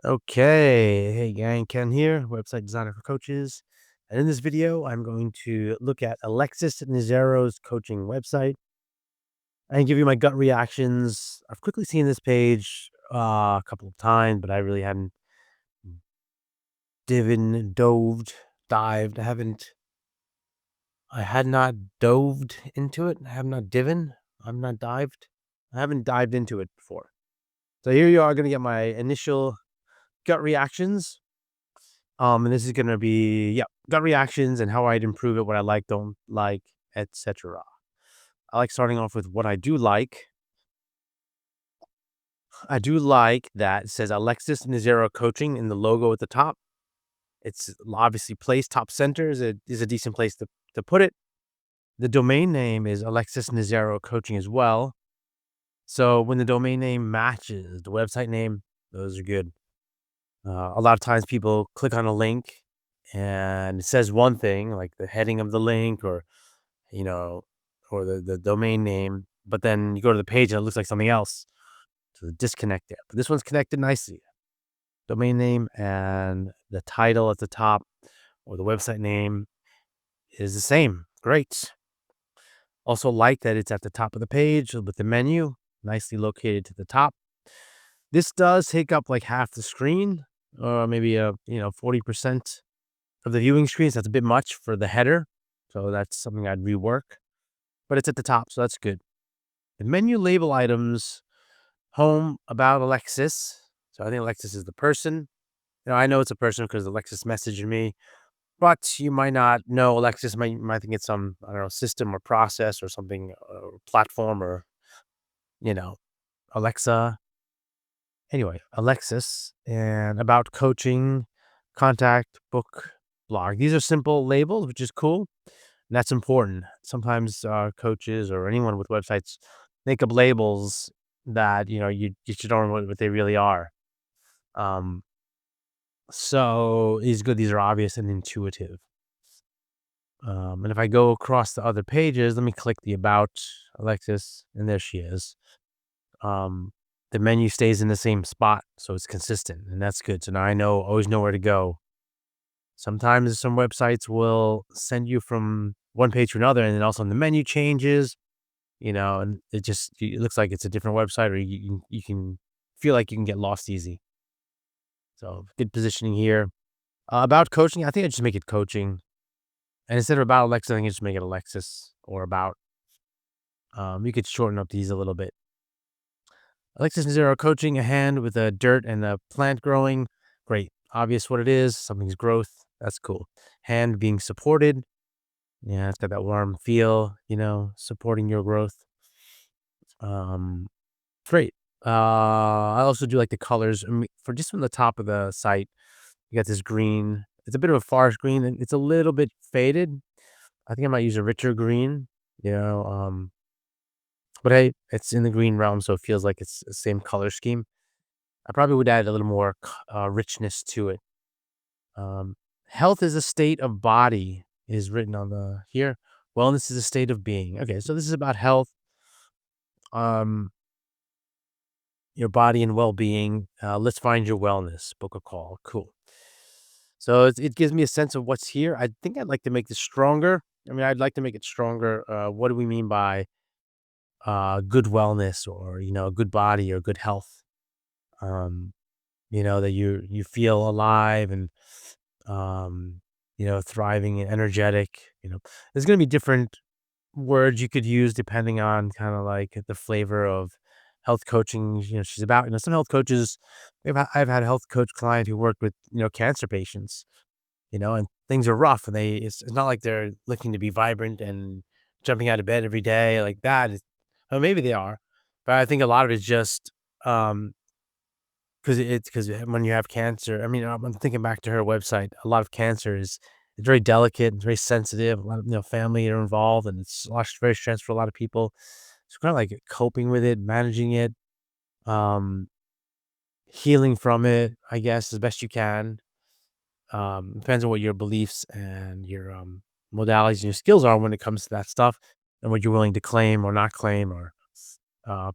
Okay, hey gang, Ken here, website designer for coaches. And in this video, I'm going to look at Alexis Nizero's coaching website and give you my gut reactions. I've quickly seen this page a couple of times, but I really hadn't dived. I had not doved into it. I have not divin. I'm not dived. I haven't dived into it before. So here you are going to get my initial gut reactions. And this is gonna be, yeah, gut reactions and how I'd improve it, what I like, don't like, etc. I like starting off with what I do like. I do like that it says Alexis Nizero Coaching in the logo at the top. It's obviously placed top center is a decent place to put it. The domain name is Alexis Nizero Coaching as well. So when the domain name matches the website name, those are good. A lot of times people click on a link and it says one thing, like the heading of the link or, you know, or the domain name, but then you go to the page and it looks like something else. So the disconnect there. But this one's connected nicely. Domain name and the title at the top or the website name is the same. Great. Also like that it's at the top of the page with the menu, nicely located to the top. This does take up like half the screen, or maybe 40% of the viewing screens. That's a bit much for the header. So that's something I'd rework. But it's at the top, so that's good. The menu label items, home, about Alexis. So I think Alexis is the person. I know it's a person because Alexis messaged me, but you might not know Alexis. Might think it's some, I don't know, system or process or something, or platform or, you know, Alexa. Anyway, Alexis and about coaching, contact, book, blog. These are simple labels, which is cool. And that's important. Sometimes coaches or anyone with websites make up labels that you should know what they really are. Um, so it's good. These are obvious and intuitive. And if I go across the other pages, let me click the about Alexis, and there she is. The menu stays in the same spot, so it's consistent, and that's good. So now I always know where to go. Sometimes some websites will send you from one page to another, and then also the menu changes, and it looks like it's a different website, or you can feel like you can get lost easy. So good positioning here. About coaching, I think I just make it coaching, and instead of about Alexis, I think I just make it Alexis or about. You could shorten up these a little bit. Alexis Zero coaching a hand with a dirt and a plant growing. Great. Obvious what it is. Something's growth. That's cool. Hand being supported. Yeah, it's got that warm feel, supporting your growth. Great. I also do like the colors. For just from the top of the site, you got this green. It's a bit of a forest green, and it's a little bit faded. I think I might use a richer green, but hey, it's in the green realm, so it feels like it's the same color scheme. I probably would add a little more richness to it. Um, Health is a state of body is written on the here. Wellness is a state of being. Okay, so this is about health, um, your body and well-being. Let's find your wellness. Book a call. Cool. So it gives me a sense of what's here. I think I'd like to make this stronger. I'd like to make it stronger. What do we mean by good wellness, or a good body or good health? Um, that you feel alive and thriving and energetic. There's going to be different words you could use depending on kind of like the flavor of health coaching she's about. Some health coaches, I've had a health coach client who worked with cancer patients, and things are rough, and it's not like they're looking to be vibrant and jumping out of bed every day like that. Or maybe they are, but I think a lot of it's just um 'cause when you have cancer, I'm thinking back to her website. A lot of cancer it's very delicate, it's very sensitive. A lot of, family are involved, and it's very stressful for a lot of people. It's kinda like coping with it, managing it, um, healing from it, I guess, as best you can. Depends on what your beliefs and your, modalities and your skills are when it comes to that stuff, and what you're willing to claim or not claim, or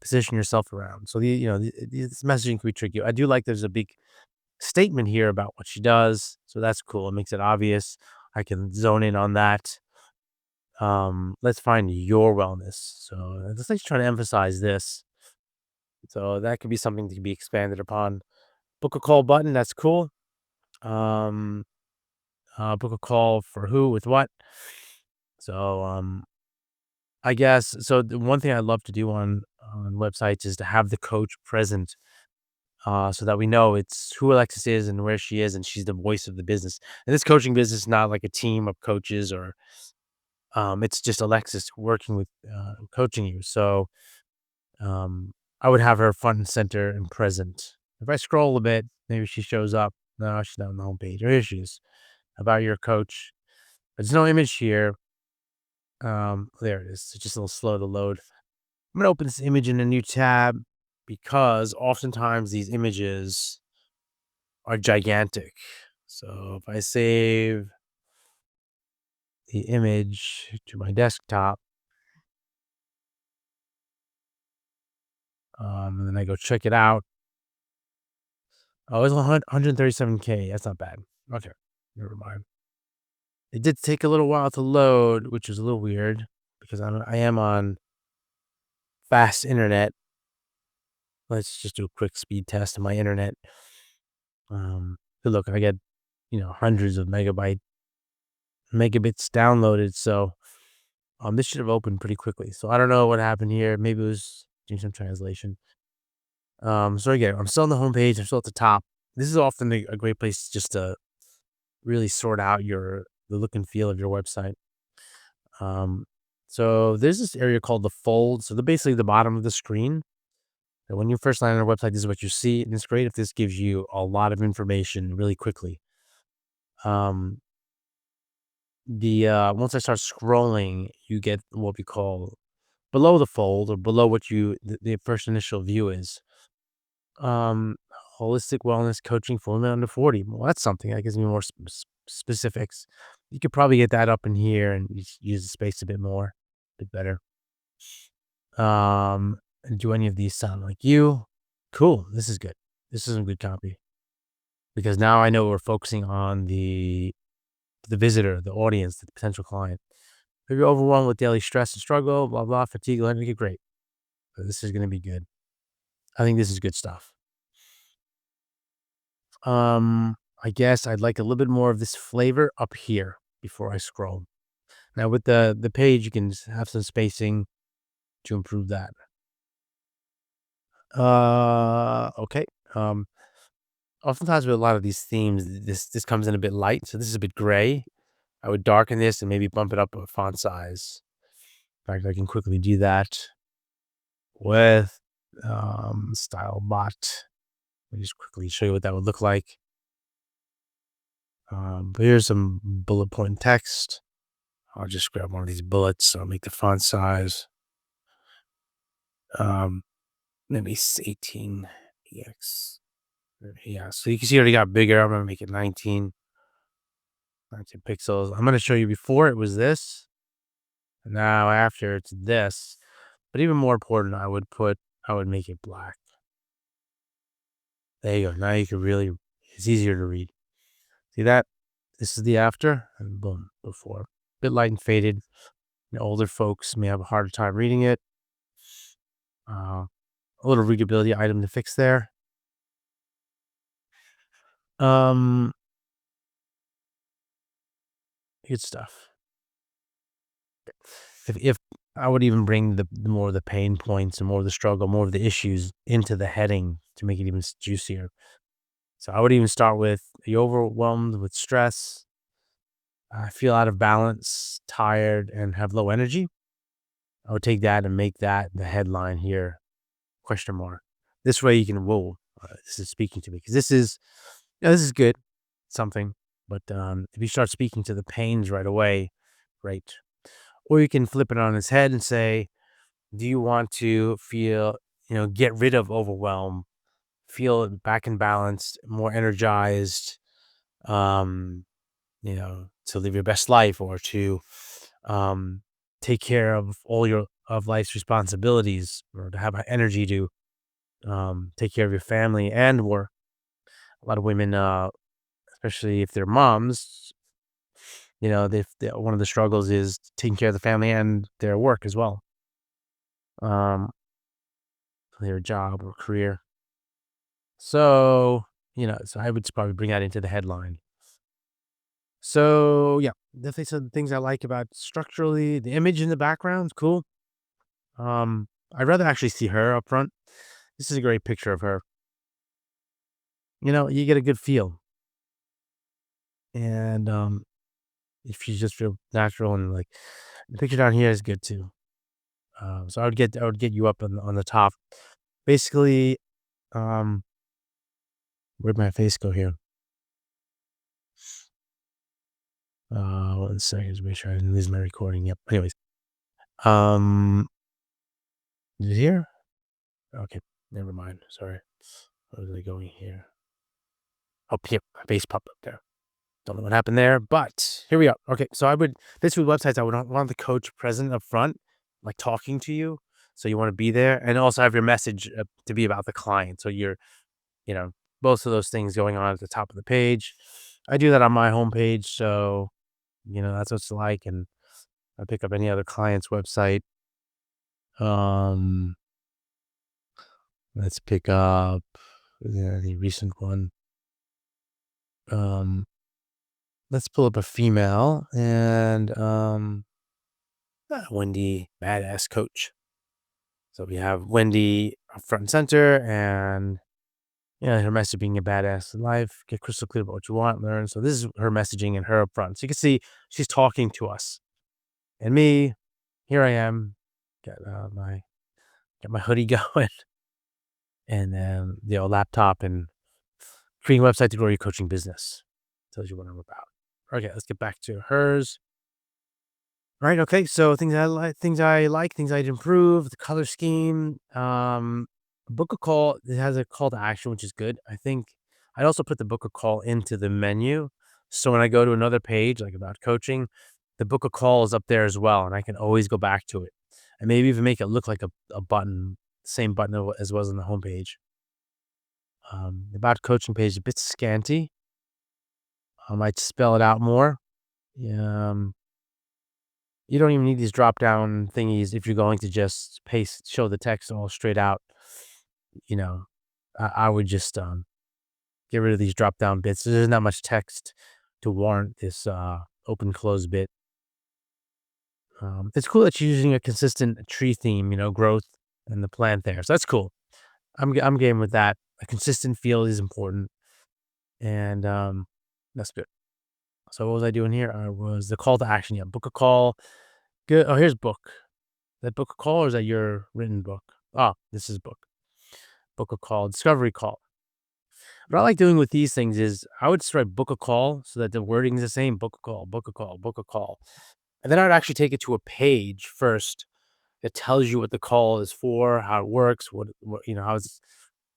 position yourself around. So this messaging can be tricky. I do like there's a big statement here about what she does. So that's cool. It makes it obvious. I can zone in on that. Let's find your wellness. So let's like trying to emphasize this. So that could be something to be expanded upon. Book a call button. That's cool. Um, book a call for who with what. So I guess so. The one thing I love to do on websites is to have the coach present, so that we know it's who Alexis is and where she is, and she's the voice of the business. And this coaching business is not like a team of coaches, or it's just Alexis working with coaching you. So I would have her front and center and present. If I scroll a bit, maybe she shows up. No, she's not on the homepage. Or here she is. About your coach. There's no image here. There it is. It's just a little slow to load. I'm gonna open this image in a new tab because oftentimes these images are gigantic. So if I save the image to my desktop, and then I go check it out. Oh, it's 137K. That's not bad. Okay, never mind. It did take a little while to load, which was a little weird because I am on fast internet. Let's just do a quick speed test of my internet. Look, I get hundreds of megabits downloaded, so this should have opened pretty quickly. So I don't know what happened here. Maybe it was doing some translation. So again, I'm still on the homepage. I'm still at the top. This is often a great place just to really sort out the look and feel of your website. Um, so there's this area called the fold. So basically the bottom of the screen. And when you first land on our website, this is what you see, and it's great if this gives you a lot of information really quickly. Um, the Once I start scrolling, you get what we call below the fold, or below what the first initial view is. Um, Holistic wellness coaching for women under 40. Well, that's something that gives me more specifics. You could probably get that up in here and use the space a bit more, a bit better. Do any of these sound like you? Cool. This is good. This is some good copy because now I know we're focusing on the visitor, the audience, the potential client. If you're overwhelmed with daily stress and struggle, blah blah, fatigue, learning, get great. So this is going to be good. I think this is good stuff. I guess I'd like a little bit more of this flavor up here before I scroll. Now with the page, you can have some spacing to improve that. Okay. Um, Oftentimes with a lot of these themes, this comes in a bit light, so this is a bit gray. I would darken this and maybe bump it up a font size. In fact, I can quickly do that with style bot. Let me just quickly show you what that would look like. But here's some bullet point text. I'll just grab one of these bullets. So I'll make the font size. Maybe 18x. Yeah, so you can see it already got bigger. I'm gonna make it 19 pixels. I'm gonna show you before it was this. Now after it's this. But even more important, I would make it black. There you go. Now you can really, it's easier to read. See that? This is the after, and boom, before. Bit light and faded. Older folks may have a harder time reading it. A little readability item to fix there. Um, Good stuff. If I would even bring the more of the pain points and more of the struggle, more of the issues into the heading to make it even juicier. So I would even start with, are you overwhelmed with stress? I feel out of balance, tired, and have low energy. I would take that and make that the headline here, question mark. This way you can, whoa, this is speaking to me. Because this is good, something. But if you start speaking to the pains right away, great. Or you can flip it on its head and say, do you want to feel, get rid of overwhelm, feel back in balance, more energized, um, to live your best life, or to take care of of life's responsibilities, or to have energy to take care of your family and work. A lot of women, especially if they're moms, one of the struggles is taking care of the family and their work as well, um, their job or career. So, so I would probably bring that into the headline. So, yeah, definitely some things I like about structurally. The image in the background's cool. I'd rather actually see her up front. This is a great picture of her. You get a good feel. And if she's just real natural and like the picture down here is good too. So I would get you up on the top. Basically, um, where'd my face go here? 1 second, just make sure I didn't lose my recording. Yep. Anyways, um, is it here? Okay, never mind. Sorry. Where was I going here? Oh, here, my face popped up there. Don't know what happened there, but here we are. Okay, so I would basically websites I would want the coach present up front, like talking to you. So you want to be there, and also have your message to be about the client. So you know, both of those things going on at the top of the page. I do that on my homepage, so that's what it's like, and I pick up any other client's website. Um, let's pick up the recent one. Um, let's pull up a female and Wendy Badass Coach. So we have Wendy up front and center, and her message being a badass in life, get crystal clear about what you want, learn. So this is her messaging and her up front. So you can see she's talking to us. And me, here I am, got my hoodie going, and then laptop and creating a website to grow your coaching business. Tells you what I'm about. Okay, let's get back to hers. Right. Okay. So things I'd improve, the color scheme, book a call. It has a call to action, which is good. I think I'd also put the book a call into the menu. So when I go to another page, like about coaching, the book a call is up there as well. And I can always go back to it and maybe even make it look like a button, same button as was on the homepage. The about coaching page is a bit scanty. I might spell it out more. Um, You don't even need these drop down thingies if you're going to just show the text all straight out. You know, I would just get rid of these drop down bits. There's not much text to warrant this open close bit. It's cool that you're using a consistent tree theme, growth and the plant there. So that's cool. I'm game with that. A consistent feel is important, and that's good. So what was I doing here? I was the call to action. Yeah, book a call. Good. Oh, here's book. That book a call, or is that your written book? Oh, this is book. Book a call, discovery call. What I like doing with these things is I would just write book a call so that the wording is the same. Book a call, book a call, book a call. And then I'd actually take it to a page first that tells you what the call is for, how it works,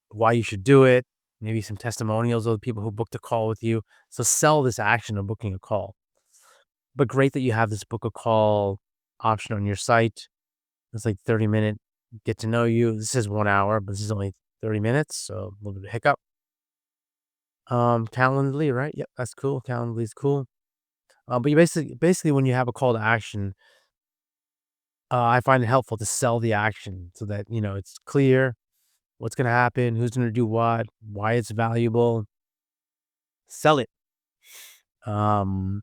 why you should do it. Maybe some testimonials of the people who booked a call with you. So sell this action of booking a call. But great that you have this book a call option on your site. It's like 30-minute get to know you. This is 1 hour, but this is only 30 minutes, so a little bit of hiccup. Calendly, right? Yep, that's cool. Calendly is cool. But you basically when you have a call to action, I find it helpful to sell the action so that it's clear what's going to happen, who's going to do what, why it's valuable. Sell it. Um,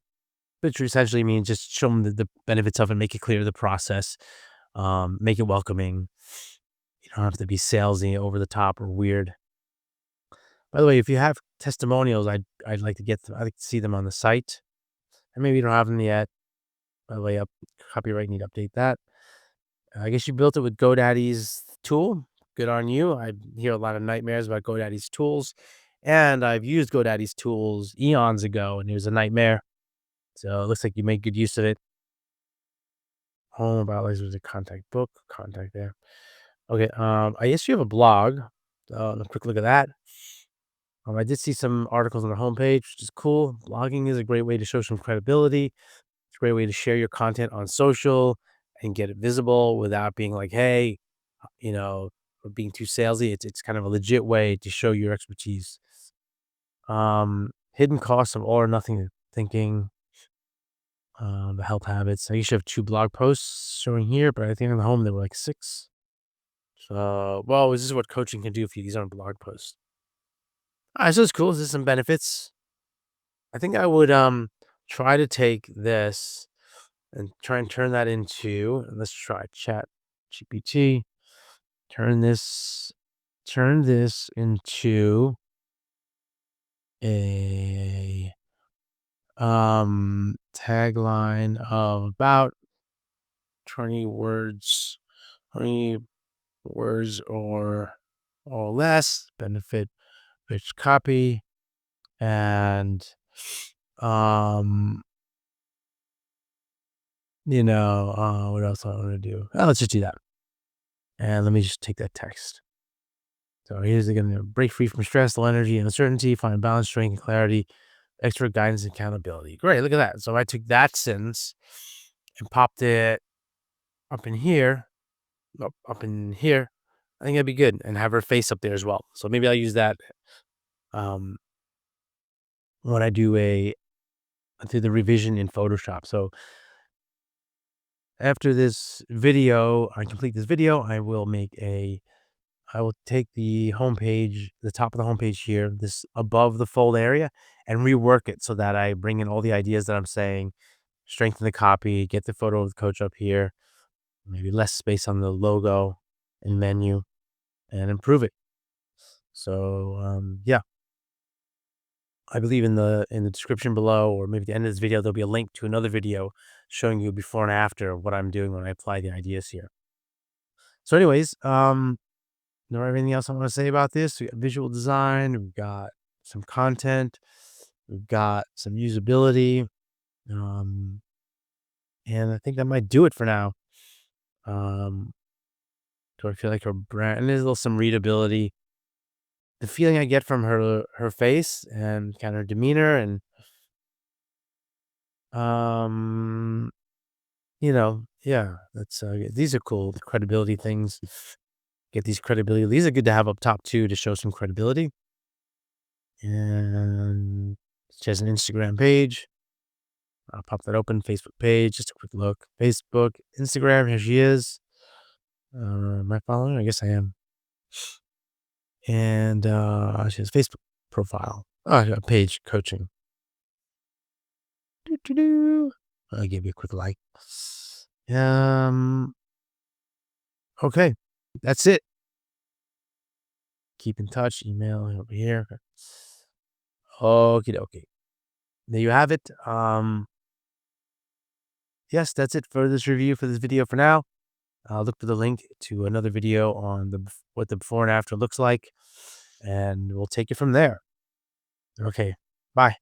which essentially means just show them the benefits of it, make it clear the process, make it welcoming. You don't have to be salesy, over the top, or weird. By the way, if you have testimonials, I'd like to I'd like to see them on the site. And maybe you don't have them yet. By the way, copyright need to update that. I guess you built it with GoDaddy's tool. Good on you. I hear a lot of nightmares about GoDaddy's tools, and I've used GoDaddy's tools eons ago, and it was a nightmare. So it looks like you make good use of it. Home about Alexis was a contact book, contact there. Okay. I guess you have a blog. A quick look at that. I did see some articles on the homepage, which is cool. Blogging is a great way to show some credibility. It's a great way to share your content on social and get it visible without being like, hey, or being too salesy. It's kind of a legit way to show your expertise. Hidden costs of all or nothing thinking. The health habits. I usually have 2 blog posts showing here, but I think on the home there were like 6. So, well, this is what coaching can do for you. These aren't blog posts. All right, so it's cool. This is some benefits. I think I would try to take this and try and turn that into, and let's try Chat GPT. Turn this into a tagline of about 20 words, 20 words or less, benefit rich copy, and um what else I want to do? Let's just do that. And let me just take that text. So here's again, break free from stress, low energy, and uncertainty, find balance, strength, and clarity, expert guidance, and accountability. Great, look at that. So I took that sentence and popped it up in here, up in here. I think that'd be good, and have her face up there as well. So maybe I'll use that um, when I do the revision in Photoshop. So after this video, I complete this video, I will take the homepage, the top of the homepage here, this above the fold area, and rework it so that I bring in all the ideas that I'm saying, strengthen the copy, get the photo of the coach up here, maybe less space on the logo and menu, and improve it. So, yeah, I believe in the description below, or maybe at the end of this video, there'll be a link to another video showing you before and after what I'm doing when I apply the ideas here. So anyways, know everything else I want to say about this? We got visual design, we've got some content, we've got some usability, um, and I think that might do it for now. Um, do I feel like her brand? And there's a little some readability. The feeling I get from her face and kind of her demeanor, and um, yeah, that's these are cool. The credibility things. Get these credibility. These are good to have up top too to show some credibility. And she has an Instagram page. I'll pop that open. Facebook page. Just a quick look. Facebook, Instagram. Here she is. Am I following her? I guess I am. And she has Facebook profile. Page coaching. I'll give you a quick like. Okay, that's it. Keep in touch. Email over here. Okie dokie. There you have it. Yes, that's it for this review for this video for now. I'll look for the link to another video on what the before and after looks like, and we'll take it from there. Okay, bye.